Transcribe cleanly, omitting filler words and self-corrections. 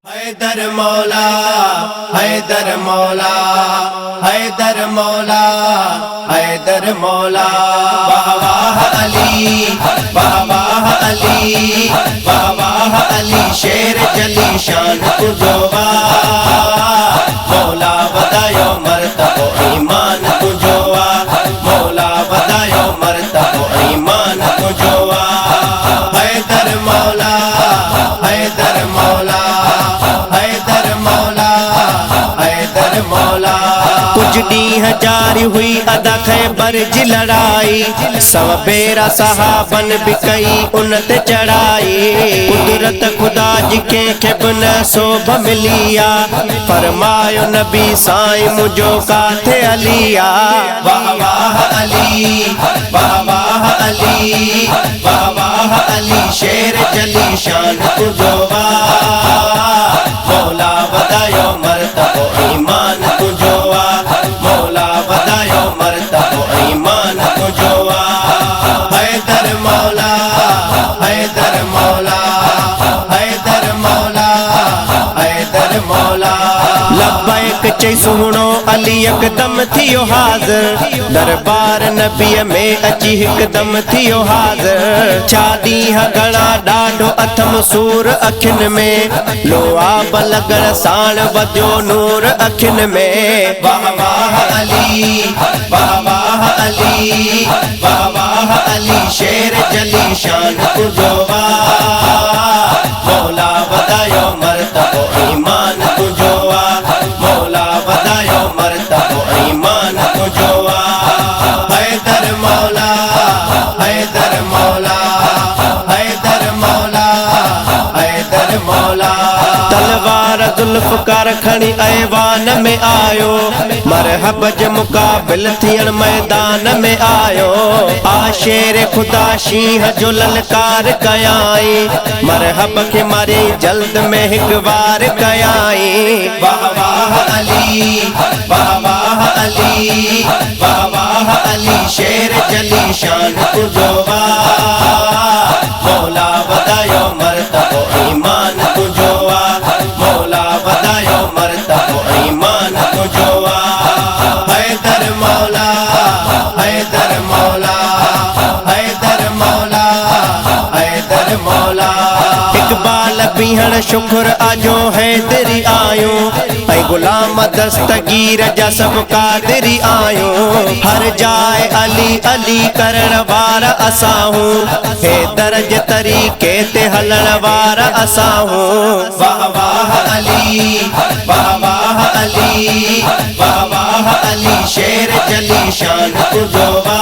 हैदर मौला, हैदर मौला, हैदर मौला, हैदर मौला। वाह वाह अली, वाह वाह अली, वाह वाह अली। शेर जली शान तुझोवा, मौला वदायो मर्तबो ईमान तुझोवा, मौला वदायो मर्तबो ईमान तुझोवा। हैदर मौला, हैदर मौला, हैदर मौला, हैदर मौला। कुछ ॾींहं जारी हुई अदा खैबर जी लड़ाई, सव बेरा सहाबन भी कई उन ते चढ़ाई। कुदरत खुदा जी कंहिंखे बि न सोभ मिलिया, फरमायो नबी साईं मुंहिंजो काथे हलिया। वाह वाह अली, वाह वाह अली, वाह वाह अली। शेर जली शान तुझोवा, मौला वदायो मर्तबो ईमान तुझोवा, मौला वदायो मर्तबो ईमान तुझोवा। हैदर मौला, हैदर मौला, हैदर मौला, हैदर मौला। लब्बैक चई सुहिणो अली यकदम थियो हाज़िर, दरबार नबीअ में अची हिकदम थियो हाज़िर। छा ॾींहं घणा ॾाढो अथम सूर अखियुनि में, लोआब लॻण साण वधियो नूर अखियुनि में। वाह वाह अली, वाह वाह अली, वाह वाह अली। शेर जली शान तुझोवा, मौला वदायो मर्तबो ईमान तुझोवा, मौला वदायो मर्तबो ईमान तुझोवा। हैदर मौला, हैदर मौला, हैदर मौला, हैदर मौला। तलवार जुल्फ़कार खणी ऐवान में आयो, मरहब जे मुक़ाबिल थियण मैदान में आयो। आ शेर खुदा शींह जो ललकार कयाई, मरहब के मारे जल्द में हिक वार कयाई। वाह वाह अली, वाह वाह अली, वाह वाह अली। शेर जली शान तुझोवा, मौला वदायो मर्तबो ईमान तुझोवा, मौला वदायो मर्तबो ईमान तुझोवा। हैदर मौला, हैदर मौला, हैदर मौला, हैदर मौला। इकबाल बीहण शुक्र आजो हैदरी आयो, ऐं गुलाम दस्तगीर जा सब कादिरी आयो। हर जाए अली अली करण वारा असां हूं, हैदर जे तरीक़े ते हलण वारा असां हूं। वाह वाह अली, वाह वाह अली, वाह वाह अली। शेर जली शान तुझोवा,